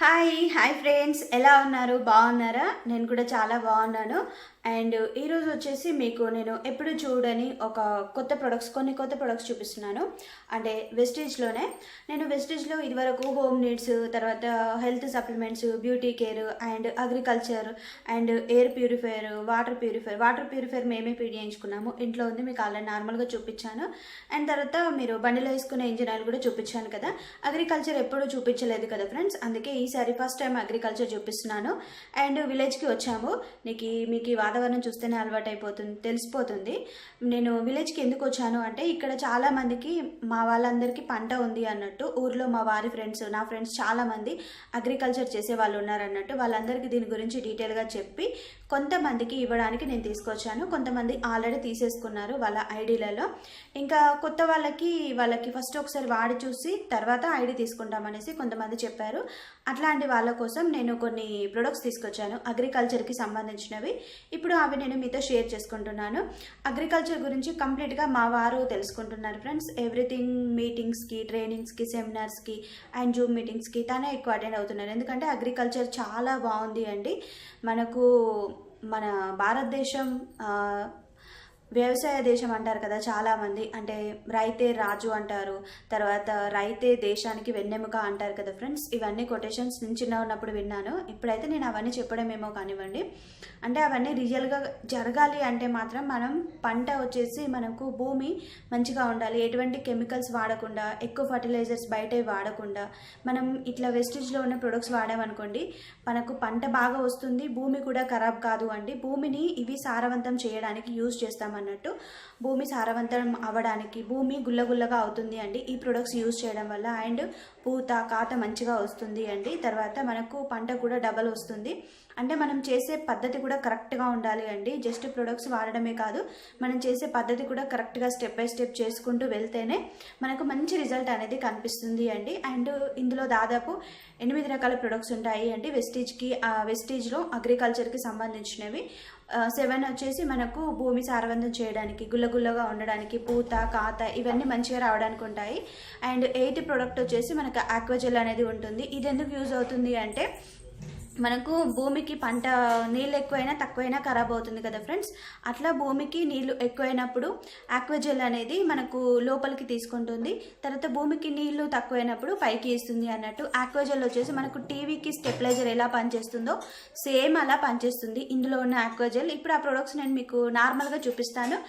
Hi friends, ఎలా ఉన్నారు? బాగున్నారా? నేను కూడా చాలా బాగున్నాను. అండ్ ఈరోజు వచ్చేసి మీకు నేను ఎప్పుడు చూడని ఒక కొన్ని కొత్త ప్రొడక్ట్స్ చూపిస్తున్నాను. అంటే వెస్టేజ్లోనే నేను వెస్టేజ్లో ఇదివరకు హోమ్ నీడ్స్, తర్వాత health supplements, beauty care and agriculture and air purifier, water purifier మేమే చేయించుకున్నాము. ఇంట్లో ఉంది, మీకు ఆల్రెడీ నార్మల్గా చూపించాను. అండ్ తర్వాత మీరు బండిలో వేసుకునే ఇంజిన్ ఆయిల్ కూడా చూపించాను కదా. అగ్రికల్చర్ ఎప్పుడూ చూపించలేదు కదా ఫ్రెండ్స్, అందుకే ఈసారి ఫస్ట్ టైం అగ్రికల్చర్ చూపిస్తున్నాను. అండ్ విలేజ్కి వచ్చాము. మీకు ఈ వాతావరణం చూస్తేనే అలవాటు అయిపోతుంది, తెలిసిపోతుంది. నేను విలేజ్కి ఎందుకు వచ్చాను అంటే, ఇక్కడ చాలామందికి మా వాళ్ళందరికీ పంట ఉంది అన్నట్టు, ఊర్లో మా వారి ఫ్రెండ్స్, నా ఫ్రెండ్స్ చాలామంది అగ్రికల్చర్ చేసే వాళ్ళు ఉన్నారన్నట్టు, వాళ్ళందరికీ దీని గురించి డీటెయిల్గా చెప్పి కొంతమందికి ఇవ్వడానికి నేను తీసుకొచ్చాను. కొంతమంది ఆల్రెడీ తీసేసుకున్నారు వాళ్ళ ఐడీలలో. ఇంకా కొత్త వాళ్ళకి ఫస్ట్ ఒకసారి వాడి చూసి తర్వాత ఐడి తీసుకుంటామనేసి కొంతమంది చెప్పారు. అట్లాంటి వాళ్ళ కోసం నేను కొన్ని ప్రొడక్ట్స్ తీసుకొచ్చాను అగ్రికల్చర్కి సంబంధించినవి. ఇప్పుడు అవి నేను మీతో షేర్ చేసుకుంటున్నాను. అగ్రికల్చర్ గురించి కంప్లీట్గా మా వారు తెలుసుకుంటున్నారు ఫ్రెండ్స్. ఎవ్రీథింగ్ మీటింగ్స్కి, ట్రైనింగ్స్కి, సెమినార్స్కి అండ్ జూమ్ మీటింగ్స్కి తనే ఎక్కువ అటెండ్ అవుతున్నారు. ఎందుకంటే అగ్రికల్చర్ చాలా బాగుంది అండి. మన భారతదేశం వ్యవసాయ దేశం అంటారు కదా చాలామంది. అంటే రైతే రాజు అంటారు, తర్వాత రైతే దేశానికి వెన్నెముక అంటారు కదా ఫ్రెండ్స్. ఇవన్నీ కొటేషన్స్ నేను చిన్న ఉన్నప్పుడు విన్నాను. ఇప్పుడైతే నేను అవన్నీ చెప్పడమేమో కానివ్వండి. అంటే అవన్నీ రియల్గా జరగాలి అంటే మాత్రం మనం పంట వచ్చేసి మనకు భూమి మంచిగా ఉండాలి. ఎటువంటి కెమికల్స్ వాడకుండా, ఎక్కువ ఫర్టిలైజర్స్ బయట వాడకుండా మనం ఇట్లా వెస్టేజ్లో ఉన్న ప్రొడక్ట్స్ వాడామనుకోండి, మనకు పంట బాగా వస్తుంది, భూమి కూడా ఖరాబ్ కాదు అండి. భూమిని ఇవి సారవంతం చేయడానికి యూజ్ చేస్తామన్నట్టు. భూమి సారవంతం అవ్వడానికి, భూమి గుల్లగుల్లగా అవుతుంది అండి ఈ ప్రొడక్ట్స్ యూజ్ చేయడం వల్ల. అండ్ పూత కాత మంచిగా వస్తుంది అండి. తర్వాత మనకు పంట కూడా డబల్ వస్తుంది. అంటే మనం చేసే పద్ధతి కూడా కరెక్ట్గా ఉండాలి అండి. జస్ట్ ప్రొడక్ట్స్ వాడడమే కాదు, మనం చేసే పద్ధతి కూడా కరెక్ట్గా స్టెప్ బై స్టెప్ చేసుకుంటూ వెళ్తేనే మనకు మంచి రిజల్ట్ అనేది కనిపిస్తుంది అండి. అండ్ ఇందులో దాదాపు 8 రకాల ప్రొడక్ట్స్ ఉంటాయి అండి వెస్టేజ్లో అగ్రికల్చర్కి సంబంధించినవి. 7 వచ్చేసి మనకు భూమి సారవంతం చేయడానికి, గుల్లగుల్లగా ఉండడానికి, పూత కాత ఇవన్నీ మంచిగా రావడానికి ఉంటాయి. అండ్ 8 ప్రోడక్ట్ వచ్చేసి మనకు ఆక్వాజెల్ అనేది ఉంటుంది. ఇది ఎందుకు యూజ్ అవుతుంది అంటే, మనకు భూమికి పంట నీళ్ళు ఎక్కువైనా తక్కువైనా ఖరాబ్ అవుతుంది కదా ఫ్రెండ్స్. అట్లా భూమికి నీళ్ళు ఎక్కువైనప్పుడు ఆక్వాజెల్ అనేది మనకు లోపలికి తీసుకుంటుంది. తర్వాత భూమికి నీళ్లు తక్కువైనప్పుడు పైకి ఇస్తుంది అన్నట్టు. ఆక్వాజెల్ వచ్చేసి మనకు టీవీకి స్టెబిలైజర్ ఎలా పనిచేస్తుందో సేమ్ అలా పనిచేస్తుంది ఇందులో ఉన్న ఆక్వాజెల్. ఇప్పుడు ఆ ప్రొడక్ట్స్ నేను మీకు నార్మల్గా చూపిస్తాను.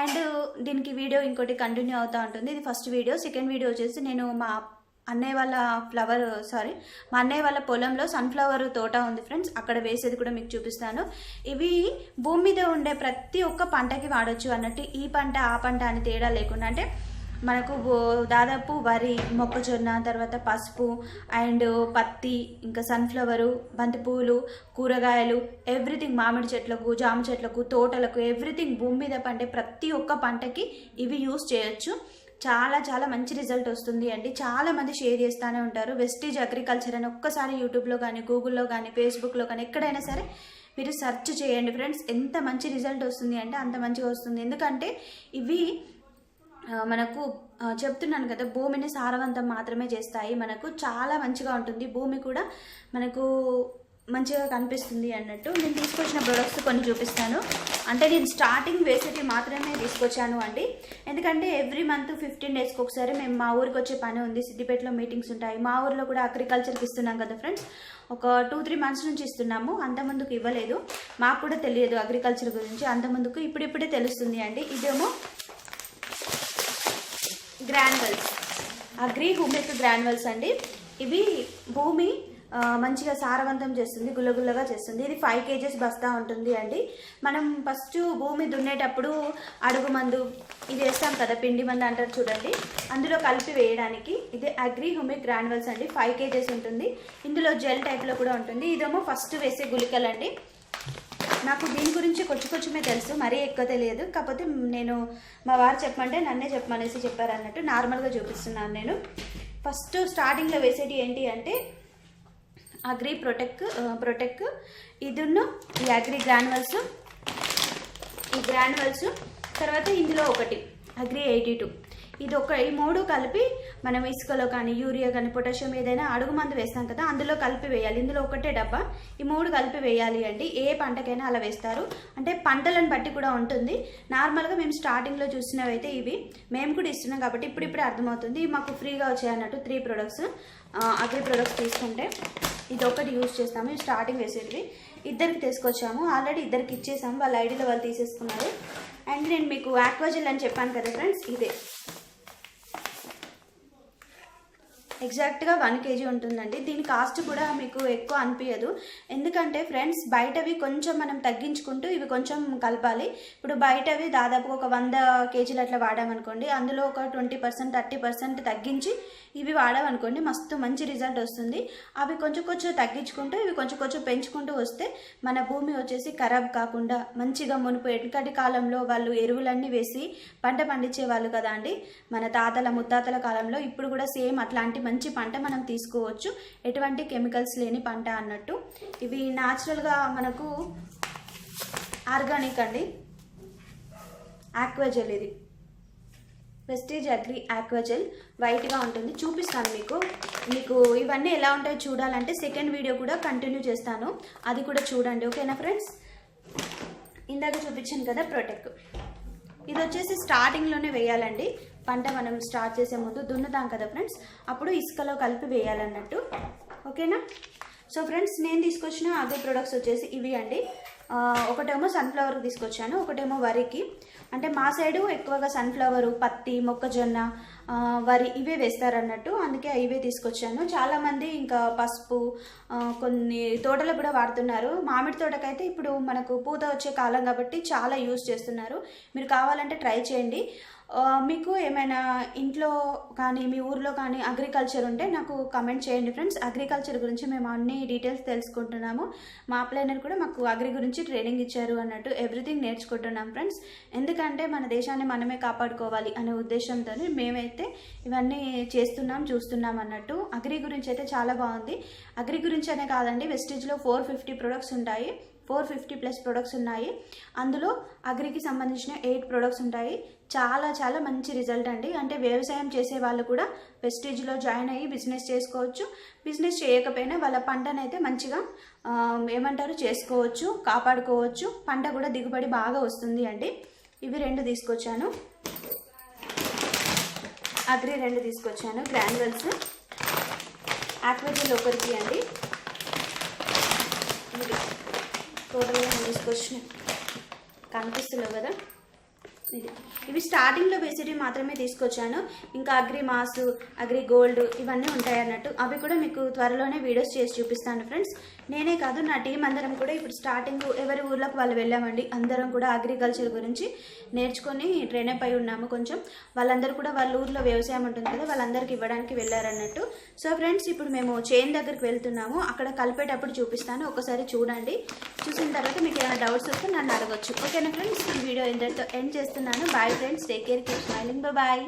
అండ్ దీనికి వీడియో ఇంకోటి కంటిన్యూ అవుతూ ఉంటుంది. ఇది ఫస్ట్ వీడియో. సెకండ్ వీడియో వచ్చేసి నేను మా అన్నయ్య వాళ్ళ పొలంలో సన్ఫ్లవర్ తోట ఉంది ఫ్రెండ్స్, అక్కడ వేసేది కూడా మీకు చూపిస్తాను. ఇవి భూమి మీద ఉండే ప్రతి ఒక్క పంటకి వాడచ్చు అన్నట్టు. ఈ పంట ఆ పంట అని తేడా లేకుండా, అంటే మనకు దాదాపు వరి, మొక్కజొన్న, తర్వాత పసుపు అండ్ పత్తి, ఇంకా సన్ఫ్లవరు, బంతిపూలు, కూరగాయలు, ఎవ్రీథింగ్, మామిడి చెట్లకు, జామ చెట్లకు, తోటలకు, ఎవ్రీథింగ్ భూమి మీద పండే ప్రతి ఒక్క పంటకి ఇవి యూజ్ చేయొచ్చు. చాలా చాలా మంచి రిజల్ట్ వస్తుంది అండి. చాలామంది షేర్ చేస్తూనే ఉంటారు వెస్టేజ్ అగ్రికల్చర్ అని. ఒక్కసారి యూట్యూబ్లో కానీ, గూగుల్లో కానీ, ఫేస్బుక్లో కానీ ఎక్కడైనా సరే మీరు సెర్చ్ చేయండి ఫ్రెండ్స్. ఎంత మంచి రిజల్ట్ వస్తుంది అంటే అంత మంచిగా వస్తుంది. ఎందుకంటే ఇవి మనకు చెప్తున్నాను కదా, భూమిని సారవంతం మాత్రమే చేస్తాయి. మనకు చాలా మంచిగా ఉంటుంది, భూమి కూడా మనకు మంచిగా కనిపిస్తుంది అన్నట్టు. నేను తీసుకొచ్చిన ప్రొడక్ట్స్ కొన్ని చూపిస్తాను. అంటే నేను స్టార్టింగ్ వేసేటి మాత్రమే తీసుకొచ్చాను అండి. ఎందుకంటే ఎవ్రీ మంత్ 15 డేస్కి ఒకసారి మేము మా ఊరికి వచ్చే పని ఉంది. సిద్దిపేటలో మీటింగ్స్ ఉంటాయి. మా ఊరిలో కూడా అగ్రికల్చర్కి ఇస్తున్నాం కదా ఫ్రెండ్స్. ఒక 2-3 మంత్స్ నుంచి ఇస్తున్నాము. అంతమందుకు ఇవ్వలేదు, మాకు కూడా తెలియదు అగ్రికల్చర్ గురించి. అంతమందుకు ఇప్పుడిప్పుడే తెలుస్తుంది అండి. ఇదేమో గ్రాన్యువల్స్, అగ్రి హ్యూమిక్ గ్రాన్యువల్స్ అండి. ఇవి భూమి మంచిగా సారవంతం చేస్తుంది, గుల్లగుల్లగా చేస్తుంది. ఇది 5 kgs బస్తా ఉంటుంది అండి. మనం ఫస్ట్ భూమి దున్నేటప్పుడు అడుగు మందు ఇది వేస్తాం కదా, పిండి మందు అంటారు చూడండి, అందులో కలిపి వేయడానికి. ఇది అగ్రి హ్యూమిక్ గ్రాన్యువల్స్ అండి. 5 kgs ఉంటుంది. ఇందులో జెల్ టైప్లో కూడా ఉంటుంది. ఇదేమో ఫస్ట్ వేసే గుళికలు అండి. నాకు దీని గురించి కొంచెమే తెలుసు, మరీ ఎక్కువ తెలియదు. కాకపోతే నేను మా వారు చెప్పమంటే నన్నే చెప్పమనేసి చెప్పారు అన్నట్టు నార్మల్గా చూపిస్తున్నాను నేను. ఫస్ట్ స్టార్టింగ్లో వేసేటి ఏంటి అంటే అగ్రి ప్రొటెక్ ఇదున్న ఈ అగ్రి గ్రాన్యువల్స్, తర్వాత ఇందులో ఒకటి అగ్రి 82. ఈ 3 కలిపి మనం ఇసుకలో కానీ యూరియా కానీ పొటాషియం ఏదైనా అడుగు మందు వేస్తాం కదా, అందులో కలిపి వేయాలి. ఇందులో ఒకటే డబ్బా, ఈ 3 కలిపి వేయాలి అండి. ఏ పంటకైనా అలా వేస్తారు, అంటే పంటలను బట్టి కూడా ఉంటుంది. నార్మల్గా మేము స్టార్టింగ్లో చూసినవి అయితే ఇవి, మేము కూడా ఇస్తున్నాం కాబట్టి ఇప్పుడిప్పుడే అర్థమవుతుంది. మాకు ఫ్రీగా వచ్చాయి అన్నట్టు 3 ప్రొడక్ట్స్. అగ్రి ప్రొడక్ట్స్ తీసుకుంటే ఇది ఒకటి యూజ్ చేస్తాము. స్టార్టింగ్ వేసేటివి ఇద్దరికి తీసుకొచ్చాము, ఆల్రెడీ ఇద్దరికి ఇచ్చేసాము, వాళ్ళ ఐడిలో వాళ్ళు తీసేసుకున్నారు. అండ్ నేను మీకు ఆక్వాజెల్ అని చెప్పాను కదా ఫ్రెండ్స్, ఇదే ఎగ్జాక్ట్గా 1 kg ఉంటుందండి. దీని కాస్ట్ కూడా మీకు ఎక్కువ అనిపించదు, ఎందుకంటే ఫ్రెండ్స్ బయటవి కొంచెం మనం తగ్గించుకుంటూ ఇవి కొంచెం కలపాలి. ఇప్పుడు బయటవి దాదాపు ఒక 100 kg అట్లా వాడామనుకోండి, అందులో ఒక 20% 30% తగ్గించి ఇవి వాడామనుకోండి, మస్తు మంచి రిజల్ట్ వస్తుంది. అవి కొంచెం కొంచెం తగ్గించుకుంటూ ఇవి కొంచెం కొంచెం పెంచుకుంటూ వస్తే మన భూమి వచ్చేసి ఖరాబ్ కాకుండా మంచిగా మునుపు వెనకటి కాలంలో వాళ్ళు ఎరువులన్నీ వేసి పంట పండించేవాళ్ళు కదా అండి, మన తాతల ముత్తాతల కాలంలో. ఇప్పుడు కూడా సేమ్ అట్లాంటి మంచి పంట మనం తీసుకోవచ్చు, ఎటువంటి కెమికల్స్ లేని పంట అన్నట్టు. ఇవి న్యాచురల్గా మనకు ఆర్గానిక్ అండి. ఆక్వాజెల్, ఇది వెస్టీజ్ అగ్రి ఆక్వాజెల్, వైట్గా ఉంటుంది. చూపిస్తాను మీకు ఇవన్నీ ఎలా ఉంటాయో చూడాలంటే సెకండ్ వీడియో కూడా కంటిన్యూ చేస్తాను, అది కూడా చూడండి, ఓకేనా ఫ్రెండ్స్. ఇందాక చూపించాను కదా ప్రొటెక్ట్, ఇది వచ్చేసి స్టార్టింగ్లోనే వేయాలండి. పంట మనం స్టార్ట్ చేసే ముందు దున్నుతాం కదా ఫ్రెండ్స్, అప్పుడు ఇసుకలో కలిపి వేయాలన్నట్టు, ఓకేనా. సో ఫ్రెండ్స్, నేను తీసుకొచ్చిన అగ్రి ప్రొడక్ట్స్ వచ్చేసి ఇవి అండి. ఒకటేమో సన్ఫ్లవర్కి తీసుకొచ్చాను, ఒకటేమో వరికి. అంటే మా సైడు ఎక్కువగా సన్ఫ్లవరు, పత్తి, మొక్కజొన్న, వరి ఇవే వేస్తారన్నట్టు, అందుకే ఇవే తీసుకొచ్చాను. చాలామంది ఇంకా పసుపు, కొన్ని తోటలకు కూడా వాడుతున్నారు. మామిడి తోటకైతే ఇప్పుడు మనకు పూత వచ్చే కాలం కాబట్టి చాలా యూజ్ చేస్తున్నారు. మీరు కావాలంటే ట్రై చేయండి. మీకు ఏమైనా ఇంట్లో కానీ మీ ఊర్లో కానీ అగ్రికల్చర్ ఉంటే నాకు కమెంట్ చేయండి ఫ్రెండ్స్. అగ్రికల్చర్ గురించి మేము అన్ని డీటెయిల్స్ తెలుసుకుంటున్నాము. మా ప్లానర్ కూడా మాకు అగ్రి గురించి ట్రైనింగ్ ఇచ్చారు అన్నట్టు, ఎవ్రీథింగ్ నేర్చుకుంటున్నాం ఫ్రెండ్స్. ఎందుకంటే మన దేశాన్ని మనమే కాపాడుకోవాలి అనే ఉద్దేశంతో మేమైతే ఇవన్నీ చూస్తున్నాం అన్నట్టు. అగ్రి గురించి అయితే చాలా బాగుంది. అగ్రి గురించి అనే కాదండి, వెస్టీజ్లో 450 ప్రొడక్ట్స్ ఉంటాయి, 450+ ప్రొడక్ట్స్ ఉన్నాయి. అందులో అగ్రికి సంబంధించిన 8 ప్రొడక్ట్స్ ఉంటాయి. చాలా చాలా మంచి రిజల్ట్ అండి. అంటే వ్యవసాయం చేసే వాళ్ళు కూడా వెస్టీజ్లో జాయిన్ అయ్యి బిజినెస్ చేసుకోవచ్చు. బిజినెస్ చేయకపోయినా వాళ్ళ పంటనైతే మంచిగా చేసుకోవచ్చు, కాపాడుకోవచ్చు. పంట కూడా దిగుబడి బాగా వస్తుంది అండి. ఇవి 2 తీసుకొచ్చాను, అగ్రి 2 తీసుకొచ్చాను. గ్రాన్యువల్స్ ఆక్వాజెల్ ఒకరికి అండి. టోటల్గా నేను తీసుకొచ్చిన కనిపిస్తున్నావు కదా, ఇవి స్టార్టింగ్లో వేసేటివి మాత్రమే తీసుకొచ్చాను. ఇంకా అగ్రి మాసు, అగ్రి గోల్డ్ ఇవన్నీ ఉంటాయి అన్నట్టు. అవి కూడా మీకు త్వరలోనే వీడియోస్ చేసి చూపిస్తాను ఫ్రెండ్స్. నేనే కాదు, నా టీం అందరం కూడా ఇప్పుడు స్టార్టింగ్ ఎవరి ఊర్లోకి వాళ్ళు వెళ్ళామండి. అందరం కూడా అగ్రికల్చర్ గురించి నేర్చుకొని ట్రైన్ అప్ అయి ఉన్నాము కొంచెం. వాళ్ళందరూ కూడా వాళ్ళ ఊర్లో వ్యవసాయం ఉంటుంది కదా, వాళ్ళందరికీ ఇవ్వడానికి వెళ్ళారన్నట్టు. సో ఫ్రెండ్స్, ఇప్పుడు మేము చైన్ దగ్గరికి వెళ్తున్నాము. అక్కడ కలిపేటప్పుడు చూపిస్తాను, ఒకసారి చూడండి. చూసిన తర్వాత మీకు ఏమైనా డౌట్స్ వస్తే నన్ను అడగొచ్చు, ఓకేనా ఫ్రెండ్స్. ఈ వీడియో ఎండ్ చేస్తున్నాను. Bye friends, take care, keep smiling, bye.